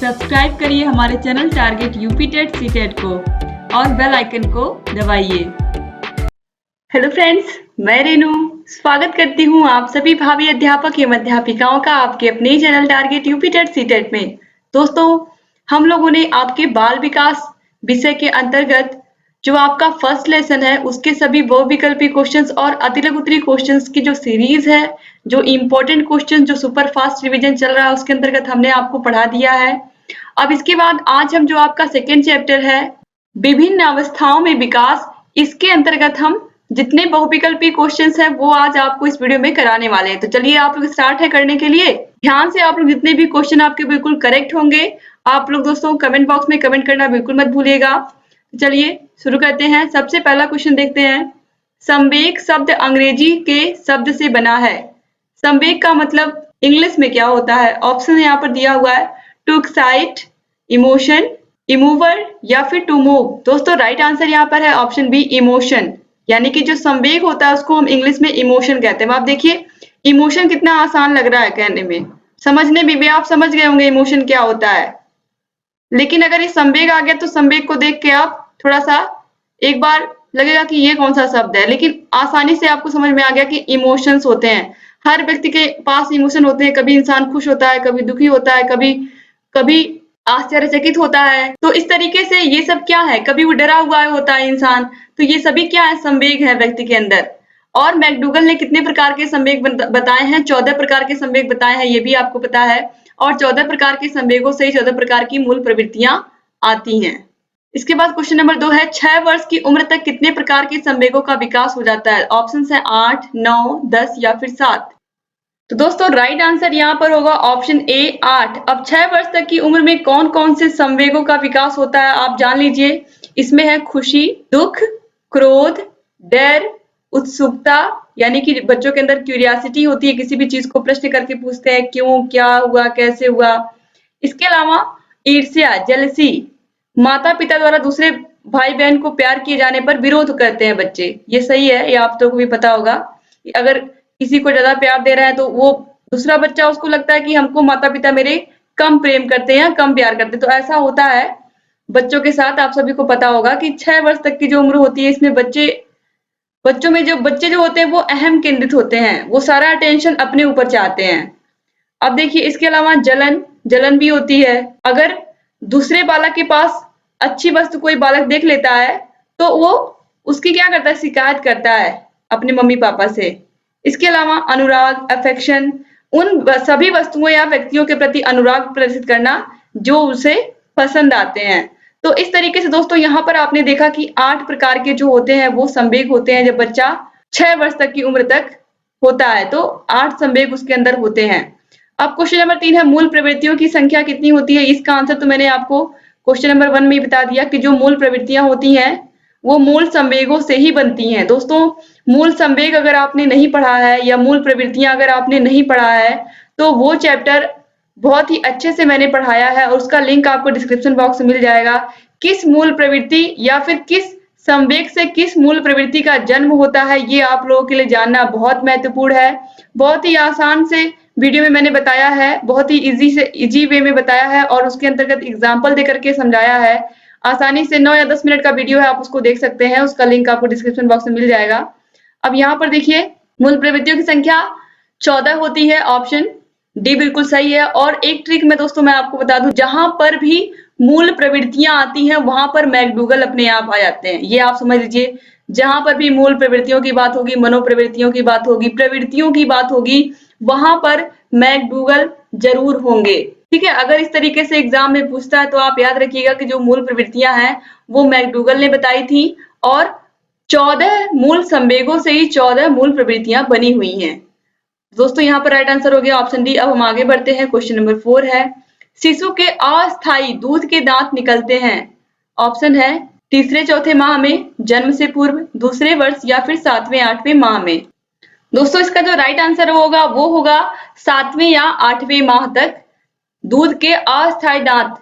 Subscribe करिए हमारे channel target UP TET CTET को और बेल आइकन को दबाइए। हेलो फ्रेंड्स, मैं रेनू स्वागत करती हूँ आप सभी भावी अध्यापक एवं अध्यापिकाओं का आपके अपने channel target UP TET CTET में। दोस्तों, हम लोगों ने आपके बाल विकास विषय के अंतर्गत जो आपका फर्स्ट लेसन है उसके सभी बहुविकल्पी क्वेश्चंस और अतिलघु उत्तरीय क्वेश्चंस की जो सीरीज है, जो इम्पोर्टेंट क्वेश्चन जो सुपर फास्ट रिवीजन चल रहा है उसके अंतर्गत हमने आपको पढ़ा दिया है। अब इसके बाद आज हम जो आपका सेकेंड चैप्टर है विभिन्न अवस्थाओं में विकास, इसके अंतर्गत हम जितने बहुविकल्पी क्वेश्चंस हैं वो आज आपको इस वीडियो में कराने वाले हैं। तो चलिए आप लोग स्टार्ट है करने के लिए। ध्यान से आप लोग जितने भी क्वेश्चन आपके बिल्कुल करेक्ट होंगे आप लोग दोस्तों कमेंट बॉक्स में कमेंट करना बिल्कुल मत भूलिएगा। चलिए शुरू करते हैं। सबसे पहला क्वेश्चन देखते हैं। संवेग शब्द अंग्रेजी के शब्द से बना है। संवेग का मतलब इंग्लिश में क्या होता है? ऑप्शन यहाँ पर दिया हुआ है टू एक्साइट, इमोशन, इमूवर या फिर टू मूव। दोस्तों राइट आंसर यहाँ पर है ऑप्शन बी, इमोशन। यानी कि जो संवेग होता है उसको हम इंग्लिश में इमोशन कहते हैं। आप देखिए इमोशन कितना आसान लग रहा है कहने में, समझने में भी आप समझ गए होंगे इमोशन क्या होता है। लेकिन अगर ये संवेग आ गया तो संवेग को देख के आप थोड़ा सा एक बार लगेगा कि ये कौन सा शब्द है, लेकिन आसानी से आपको समझ में आ गया कि इमोशंस होते हैं। हर व्यक्ति के पास इमोशन होते हैं। कभी इंसान खुश होता है, कभी दुखी होता है, कभी कभी आश्चर्यचकित होता है। तो इस तरीके से ये सब क्या है, कभी वो डरा हुआ होता है इंसान। तो ये सभी क्या है, संवेग है व्यक्ति के अंदर। और मैकडूगल ने कितने प्रकार के संवेग बताए हैं? 14 प्रकार के संवेग बताए हैं, ये भी आपको पता है। और 14 प्रकार के संवेगों से 14 प्रकार की मूल प्रवृत्तियां आती हैं। इसके बाद क्वेश्चन नंबर 2 है 6 वर्ष की उम्र तक कितने प्रकार के संवेगों का विकास हो जाता है? ऑप्शन है 8, 9, 10 या फिर 7। तो दोस्तों राइट आंसर यहाँ पर होगा ऑप्शन ए, 8। अब 6 वर्ष तक की उम्र में कौन कौन से संवेगों का विकास होता है आप जान लीजिए। इसमें है खुशी, दुख, क्रोध, डर, उत्सुकता, यानी कि बच्चों के अंदर क्यूरियोसिटी होती है, किसी भी चीज को प्रश्न करके पूछते हैं क्यों, क्या हुआ, कैसे हुआ। इसके अलावा ईर्ष्या, जेलसी, माता पिता द्वारा दूसरे भाई बहन को प्यार किए जाने पर विरोध करते हैं बच्चे। ये सही है, ये आप लोगों को भी पता होगा। अगर किसी को ज्यादा प्यार दे रहा है तो वो दूसरा बच्चा उसको लगता है कि हमको माता पिता मेरे कम प्रेम करते हैं, कम प्यार करते हैं। तो ऐसा होता है बच्चों के साथ। आप सभी को पता होगा कि 6 वर्ष तक की जो उम्र होती है इसमें बच्चों में जो बच्चे जो होते हैं वो अहम केंद्रित होते हैं, वो सारा अटेंशन अपने ऊपर चाहते हैं। अब देखिए इसके अलावा जलन भी होती है। अगर दूसरे बालक के पास अच्छी वस्तु कोई बालक देख लेता है तो वो उसकी क्या करता है, शिकायत करता है अपने मम्मी पापा से। इसके अलावा अनुराग, अफेक्शन, उन सभी वस्तुओं या व्यक्तियों के प्रति अनुराग प्रदर्शित करना जो उसे पसंद आते हैं। तो इस तरीके से दोस्तों यहाँ पर आपने देखा कि 8 प्रकार के जो होते हैं वो संवेग होते हैं। जब बच्चा 6 वर्ष तक की उम्र तक होता है तो 8 संवेग उसके अंदर होते हैं। अब क्वेश्चन नंबर 3 है मूल प्रवृत्तियों की संख्या कितनी होती है? इसका आंसर तो मैंने आपको क्वेश्चन नंबर 1 में ही बता दिया कि जो मूल प्रवृत्तियां होती हैं वो मूल संवेगों से ही बनती हैं। दोस्तों मूल संवेग अगर आपने नहीं पढ़ा है या मूल प्रवृत्तियां अगर आपने नहीं पढ़ा है तो वो चैप्टर बहुत ही अच्छे से मैंने पढ़ाया है और उसका लिंक आपको डिस्क्रिप्शन बॉक्स में मिल जाएगा। किस मूल प्रवृत्ति या फिर किस संवेग से किस मूल प्रवृत्ति का जन्म होता है ये आप लोगों के लिए जानना बहुत महत्वपूर्ण है। बहुत ही आसान से वीडियो में मैंने बताया है, बहुत ही इजी वे में बताया है और उसके अंतर्गत एग्जाम्पल देकर के समझाया है। आसानी से 9 या 10 मिनट का वीडियो है, आप उसको देख सकते हैं, उसका लिंक आपको डिस्क्रिप्शन बॉक्स में मिल जाएगा। अब यहाँ पर देखिए मूल प्रवृत्तियों की संख्या 14 होती है, ऑप्शन डी बिल्कुल सही है। और एक ट्रिक में दोस्तों मैं आपको बता दूं, जहां पर भी मूल प्रवृत्तियां आती हैं वहां पर मैकडूगल अपने आप आ जाते हैं। ये आप समझ लीजिए, जहां पर भी मूल प्रवृत्तियों की बात होगी, मनोप्रवृत्तियों की बात होगी, प्रवृत्तियों की बात होगी, वहां पर मैकडूगल जरूर होंगे। ठीक है, अगर इस तरीके से एग्जाम में पूछता है तो आप याद रखिएगा कि जो मूल प्रवृत्तियां हैं वो मैकडूगल ने बताई थी और 14 मूल संवेगों से ही 14 मूल प्रवृत्तियां बनी हुई हैं। दोस्तों यहाँ पर राइट आंसर हो गया ऑप्शन डी। अब हम आगे बढ़ते हैं। क्वेश्चन नंबर 4 है शिशु के अस्थायी दूध के दांत निकलते हैं। ऑप्शन है तीसरे चौथे माह में, जन्म से पूर्व, दूसरे वर्ष या फिर 7वें 8वें माह में। दोस्तों इसका जो राइट आंसर होगा वो होगा 7वें या 8वें माह तक दूध के अस्थायी दांत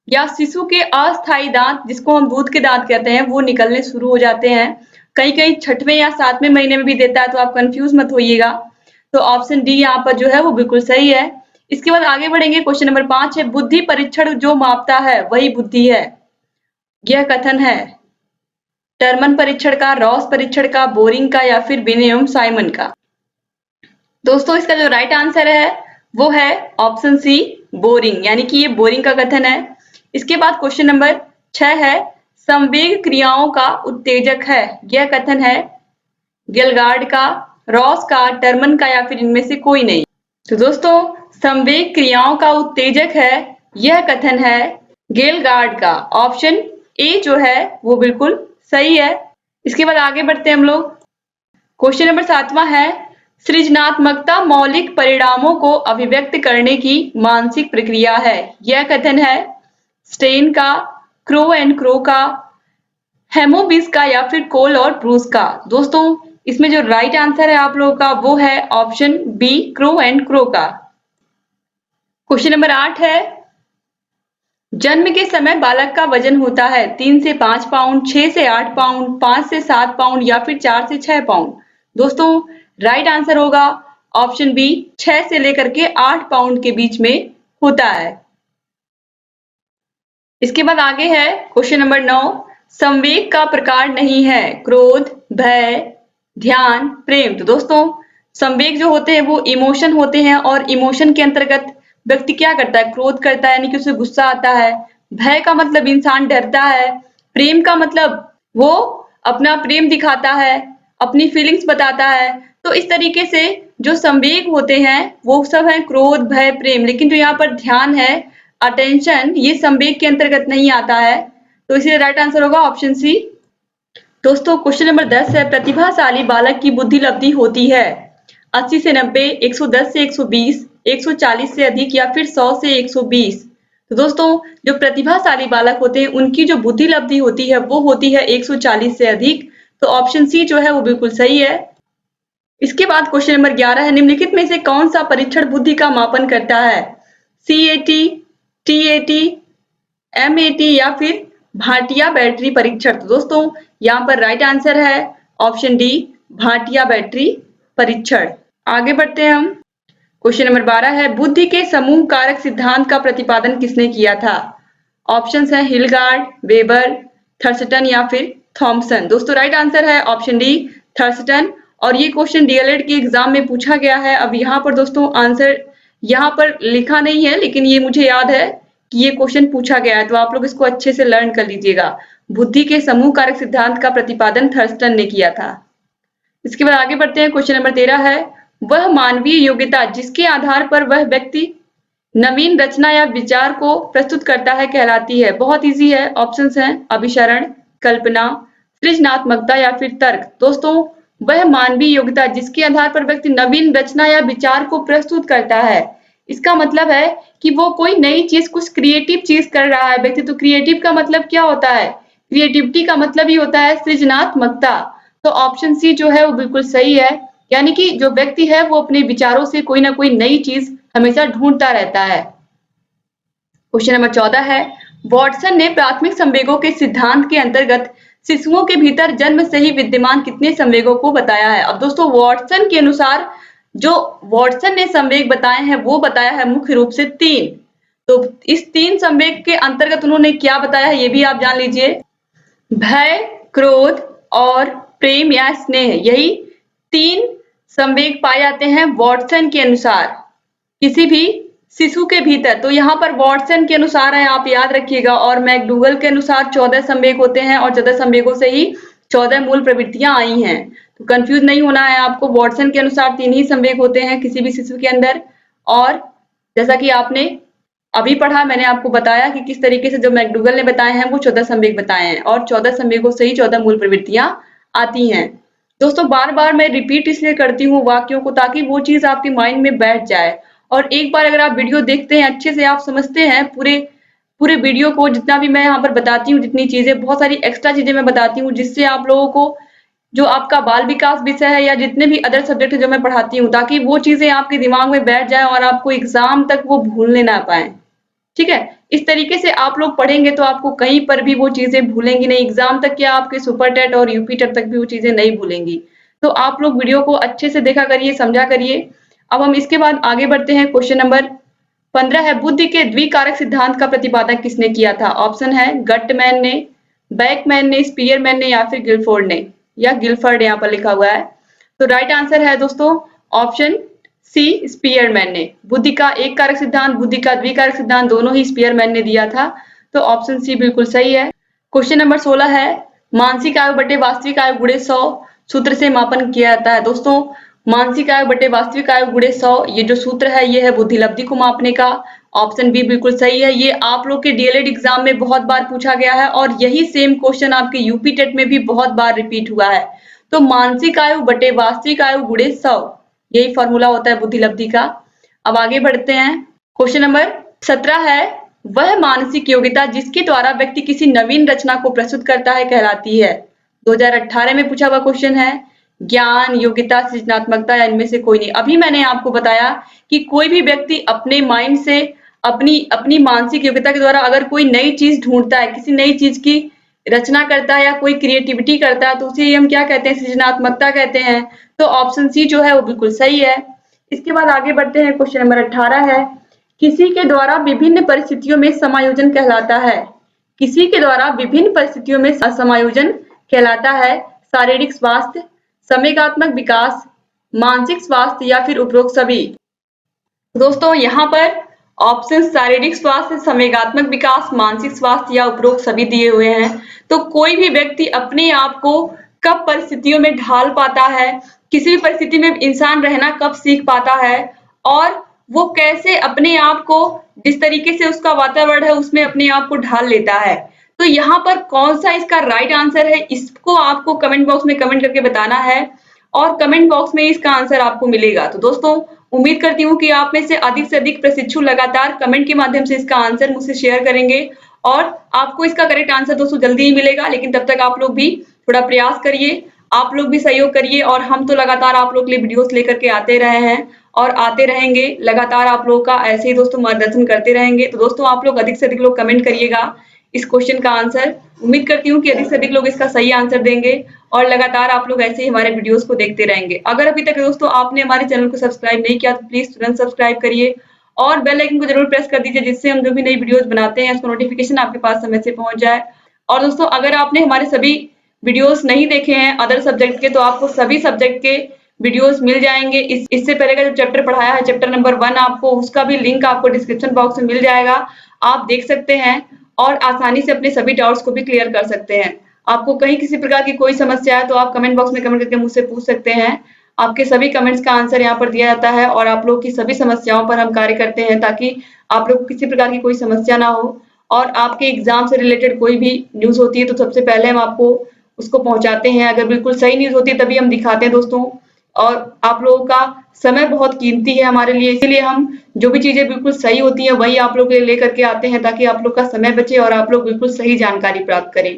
या शिशु के अस्थायी दांत, जिसको हम दूध के दांत कहते हैं, वो निकलने शुरू हो जाते हैं। कहीं कहीं 6वें या 7वें महीने में भी देता है, तो आप कंफ्यूज मत होइएगा। तो ऑप्शन डी यहाँ पर जो है वो बिल्कुल सही है। इसके बाद आगे बढ़ेंगे। क्वेश्चन नंबर 5 है, बुद्धि परीक्षण जो मापता है वही बुद्धि है। यह कथन है टर्मन परीक्षण का, रॉस परीक्षण का, बोरिंग का या फिर विलियम साइमन का। दोस्तों इसका जो राइट आंसर है वो है ऑप्शन सी, बोरिंग, यानी कि ये बोरिंग का कथन है। इसके बाद क्वेश्चन नंबर 6 है, संवेग क्रियाओं का उत्तेजक है। यह कथन है गेलगार्ड का, रॉस का, टर्मन का या फिर इनमें से कोई नहीं। तो दोस्तों संवेग क्रियाओं का उत्तेजक है, यह कथन है गेलगार्ड का। ऑप्शन ए जो है वो बिल्कुल सही है। इसके बाद आगे बढ़ते हैं हम लोग। क्वेश्चन नंबर 7वां है, सृजनात्मकता मौलिक परिणामों को अभिव्यक्त करने की मानसिक प्रक्रिया है। यह कथन है स्टेन का, क्रो एंड क्रो का, हेमोबिस का या फिर कोल और ब्रूस का। दोस्तों इसमें जो राइट आंसर है आप लोगों का वो है option B, Crow and Crow का। क्वेश्चन नंबर 8 है, जन्म के समय बालक का वजन होता है 3 से 5 पाउंड, 6 से 8 पाउंड, 5 से 7 पाउंड या फिर 4 से 6 पाउंड। दोस्तों राइट आंसर होगा ऑप्शन बी, 6 से लेकर के 8 पाउंड के बीच में होता है। इसके बाद आगे है क्वेश्चन नंबर 9, संवेग का प्रकार नहीं है क्रोध, भय, ध्यान, प्रेम। तो दोस्तों संवेग जो होते हैं वो इमोशन होते हैं और इमोशन के अंतर्गत व्यक्ति क्या करता है, क्रोध करता है, यानी कि उसे गुस्सा आता है। भय का मतलब इंसान डरता है। प्रेम का मतलब वो अपना प्रेम दिखाता है, अपनी फीलिंग्स बताता है। तो इस तरीके से जो संवेग होते हैं वो सब है क्रोध, भय, प्रेम। लेकिन जो यहाँ पर ध्यान है, अटेंशन, ये संवेग के अंतर्गत नहीं आता है। तो इसलिए राइट आंसर होगा ऑप्शन सी। दोस्तों क्वेश्चन नंबर 10 है, प्रतिभाशाली बालक की बुद्धि लब्धि होती है 80 से 90, 110 से 120, 140 से अधिक या फिर 100 से 120। तो दोस्तों जो प्रतिभाशाली बालक होते हैं उनकी जो बुद्धि लब्धि होती है वो होती है 140 से अधिक। तो ऑप्शन सी जो है वो बिल्कुल सही है। इसके बाद क्वेश्चन नंबर 11 है, निम्नलिखित में से कौन सा परीक्षण बुद्धि का मापन करता है? CAT, TAT, MAT या फिर भाटिया बैटरी परीक्षण। तो दोस्तों यहाँ पर राइट आंसर है ऑप्शन डी, भाटिया बैटरी परीक्षण। आगे बढ़ते हैं हम। क्वेश्चन नंबर 12 है, बुद्धि के समूह कारक सिद्धांत का प्रतिपादन किसने किया था? ऑप्शंस हैं हिलगार्ड, वेबर, थर्स्टन या फिर थॉमसन। दोस्तों राइट आंसर है ऑप्शन डी, थर्स्टन। और ये क्वेश्चन DLED के एग्जाम में पूछा गया है। अब यहाँ पर दोस्तों आंसर यहाँ पर लिखा नहीं है, लेकिन ये मुझे याद है कि ये क्वेश्चन पूछा गया है, तो आप लोग इसको अच्छे से लर्न कर लीजिएगा। बुद्धि के समूह कारक सिद्धांत का प्रतिपादन थर्स्टन ने किया था। इसके बाद आगे बढ़ते हैं। क्वेश्चन नंबर 13 है, वह मानवीय योग्यता जिसके आधार पर वह व्यक्ति नवीन रचना या विचार को प्रस्तुत करता है कहलाती है। बहुत इजी है, ऑप्शंस हैं अभिसरण, कल्पना, सृजनात्मकता या फिर तर्क। दोस्तों वह मानवीय योग्यता जिसके आधार पर व्यक्ति नवीन रचना या विचार को प्रस्तुत करता है, इसका मतलब है कि वो कोई नई चीज, कुछ क्रिएटिव चीज कर रहा है व्यक्ति। तो क्रिएटिव का मतलब क्या होता है? क्रिएटिविटी का मतलब ही होता है सृजनात्मकता। तो ऑप्शन सी जो है वो बिल्कुल सही है, यानी कि जो व्यक्ति है वो अपने विचारों से कोई ना कोई नई चीज हमेशा ढूंढता रहता है। क्वेश्चन नंबर 14 है, वॉटसन ने प्राथमिक संवेगों के सिद्धांत के अंतर्गत शिशुओं के भीतर जन्म से ही विद्यमान कितने संवेगों को बताया है? अब दोस्तों वॉटसन के अनुसार जो वॉटसन ने संवेग बताए हैं वो बताया है मुख्य रूप से 3। तो इस 3 संवेग के अंतर्गत उन्होंने क्या बताया है ये भी आप जान लीजिए। भय, क्रोध और प्रेम या स्नेह, यही 3 संवेग पाए जाते हैं वॉटसन के अनुसार किसी भी शिशु के भीतर। तो यहाँ पर वॉटसन के अनुसार है, आप याद रखिएगा। और मैकडूगल के अनुसार 14 संवेग होते हैं और 14 संवेगों से ही 14 मूल प्रवृत्तियां आई हैं। तो कंफ्यूज नहीं होना है आपको। वॉटसन के अनुसार 3 ही संवेग होते हैं किसी भी शिशु के अंदर। और जैसा कि आपने अभी पढ़ा, मैंने आपको बताया कि किस तरीके से जो मैकडूगल ने बताए हैं वो 14 संवेग बताए हैं और 14 संवेगों से ही 14 मूल प्रवृत्तियां आती हैं। दोस्तों बार बार मैं रिपीट इसलिए करती हूँ वाक्यों को ताकि वो चीज आपके माइंड में बैठ जाए। और एक बार अगर आप वीडियो देखते हैं अच्छे से, आप समझते हैं पूरे वीडियो को, जितना भी मैं यहाँ पर बताती हूँ, जितनी चीजें, बहुत सारी एक्स्ट्रा चीजें मैं बताती हूँ जिससे आप लोगों को जो आपका बाल विकास विषय है या जितने भी अदर सब्जेक्ट है जो मैं पढ़ाती हूँ, ताकि वो चीजें आपके दिमाग में बैठ जाए और आपको एग्जाम तक वो भूलने ना पाए। ठीक है, इस तरीके से आप लोग पढ़ेंगे तो आपको कहीं पर भी वो चीजें भूलेंगी नहीं। एग्जाम तक क्या, आपके सुपर टेट और यूपी टेट तक भी वो चीजें नहीं भूलेंगी। तो आप लोग वीडियो को अच्छे से देखा करिए, समझा करिए। अब हम इसके बाद आगे बढ़ते हैं। क्वेश्चन नंबर 15 है बुद्धि के द्विकारक सिद्धांत का प्रतिपादन किसने किया था? ऑप्शन है गटमैन ने, बैकमैन ने, स्पीयरमैन ने या फिर गिलफोर्ड ने, या गिलफर्ड यहाँ पर लिखा हुआ है। तो राइट आंसर है दोस्तों ऑप्शन सी, स्पीयरमैन ने। बुद्धि का एक कारक सिद्धांत, बुद्धि का द्विकारक सिद्धांत दोनों ही स्पीयरमैन ने दिया था। तो ऑप्शन सी बिल्कुल सही है। क्वेश्चन नंबर 16 है मानसिक आयु बटे वास्तविक आयु गुणे 100 सूत्र से मापन किया जाता है। दोस्तों मानसिक आयु बटे वास्तविक आयु गुणे 100 ये जो सूत्र है ये है बुद्धिलब्धि को मापने का। ऑप्शन बी बिल्कुल सही है। ये आप लोग के डीएलएड एग्जाम में बहुत बार पूछा गया है और यही सेम क्वेश्चन आपके यूपी टेट में भी बहुत बार रिपीट हुआ है। तो मानसिक आयु बटे वास्तविक आयु गुणे 100 यही फॉर्मूला होता है बुद्धिलब्धि का। अब आगे बढ़ते हैं। क्वेश्चन नंबर 17 है वह मानसिक योग्यता जिसके द्वारा व्यक्ति किसी नवीन रचना को प्रस्तुत करता है कहलाती है। 2018 में पूछा हुआ क्वेश्चन है। ज्ञान, योग्यता, सृजनात्मकता या इनमें से कोई नहीं। अभी मैंने आपको बताया कि कोई भी व्यक्ति अपने माइंड से अपनी मानसिक योग्यता के द्वारा अगर कोई नई चीज ढूंढता है, किसी नई चीज की रचना करता है या कोई क्रिएटिविटी करता है तो उसे हम क्या कहते हैं? सृजनात्मकता कहते हैं। तो ऑप्शन सी जो है वो बिल्कुल सही है। इसके बाद आगे बढ़ते हैं। क्वेश्चन नंबर 18 है किसी के द्वारा विभिन्न परिस्थितियों में समायोजन कहलाता है। किसी के द्वारा विभिन्न परिस्थितियों में समायोजन कहलाता है शारीरिक स्वास्थ्य, संवेगात्मक विकास, मानसिक स्वास्थ्य या फिर उपरोक्त सभी। दोस्तों यहाँ पर ऑप्शन शारीरिक स्वास्थ्य, संवेगात्मक विकास, मानसिक स्वास्थ्य या उपरोक्त सभी दिए हुए हैं। तो कोई भी व्यक्ति अपने आप को कब परिस्थितियों में ढाल पाता है, किसी भी परिस्थिति में इंसान रहना कब सीख पाता है और वो कैसे अपने आप को जिस तरीके से उसका वातावरण है उसमें अपने आप को ढाल लेता है। तो यहाँ पर कौन सा इसका राइट आंसर है इसको आपको कमेंट बॉक्स में कमेंट करके बताना है और कमेंट बॉक्स में इसका आंसर आपको मिलेगा। तो दोस्तों उम्मीद करती हूँ कि आप में से अधिक प्रशिक्षु लगातार कमेंट के माध्यम से इसका आंसर मुझसे शेयर करेंगे और आपको इसका करेक्ट आंसर दोस्तों जल्दी ही मिलेगा। लेकिन तब तक आप लोग भी थोड़ा प्रयास करिए, आप लोग भी सहयोग करिए और हम तो लगातार आप लोग के लिए वीडियोस लेकर के आते रहे हैं और आते रहेंगे। लगातार आप लोगों का ऐसे ही दोस्तों मार्गदर्शन करते रहेंगे। तो दोस्तों आप लोग अधिक से अधिक लोग कमेंट करिएगा इस क्वेश्चन का आंसर। उम्मीद करती हूँ कि अधिक से अधिक लोग इसका सही आंसर देंगे और लगातार आप लोग ऐसे ही हमारे वीडियोस को देखते रहेंगे। अगर अभी तक दोस्तों आपने हमारे चैनल को सब्सक्राइब नहीं किया तो प्लीज तुरंत सब्सक्राइब करिए और बेल आइकन को जरूर प्रेस कर दीजिए जिससे हम जो भी नई वीडियोस बनाते हैं उसका नोटिफिकेशन आपके पास समय से पहुंच जाए। और दोस्तों अगर आपने हमारे सभी वीडियोस नहीं देखे हैं अदर सब्जेक्ट के तो आपको सभी सब्जेक्ट के वीडियोस मिल जाएंगे। इससे पहले का जो चैप्टर पढ़ाया है चैप्टर नंबर 1 आपको उसका भी लिंक आपको डिस्क्रिप्शन बॉक्स में मिल जाएगा। आप देख सकते हैं और आसानी से अपने सभी डाउट्स को भी क्लियर कर सकते हैं। आपको कहीं किसी प्रकार की कोई समस्या है तो आप कमेंट बॉक्स में कमेंट करके मुझसे पूछ सकते हैं। आपके सभी कमेंट्स का आंसर यहाँ पर दिया जाता है और आप लोग की सभी समस्याओं पर हम कार्य करते हैं ताकि आप लोग को किसी प्रकार की कोई समस्या ना हो और आपके एग्जाम से रिलेटेड कोई भी न्यूज होती है तो सबसे पहले हम आपको उसको पहुंचाते हैं। अगर बिल्कुल सही न्यूज होती है तभी हम दिखाते हैं दोस्तों। और आप लोगों का समय बहुत कीमती है हमारे लिए, इसीलिए हम जो भी चीजें बिल्कुल सही होती हैं वही आप लोग के लिए लेकर के आते हैं ताकि आप लोग का समय बचे और आप लोग बिल्कुल सही जानकारी प्राप्त करें।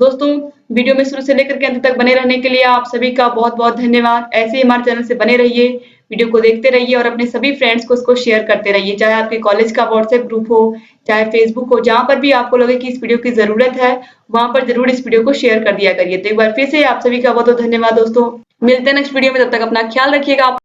दोस्तों वीडियो में शुरू से लेकर के अंत तक बने रहने के लिए आप सभी का बहुत बहुत धन्यवाद। ऐसे ही हमारे चैनल से बने रहिए, वीडियो को देखते रहिए और अपने सभी फ्रेंड्स को इसको शेयर करते रहिए, चाहे आपके कॉलेज का व्हाट्सएप ग्रुप हो चाहे फेसबुक हो, जहां पर भी आपको लगे कि इस वीडियो की जरूरत है वहां पर जरूर इस वीडियो को शेयर कर दिया करिए। तो एक बार फिर से आप सभी का बहुत बहुत धन्यवाद दोस्तों। मिलते हैं नेक्स्ट वीडियो में, तब तक अपना ख्याल रखिएगा।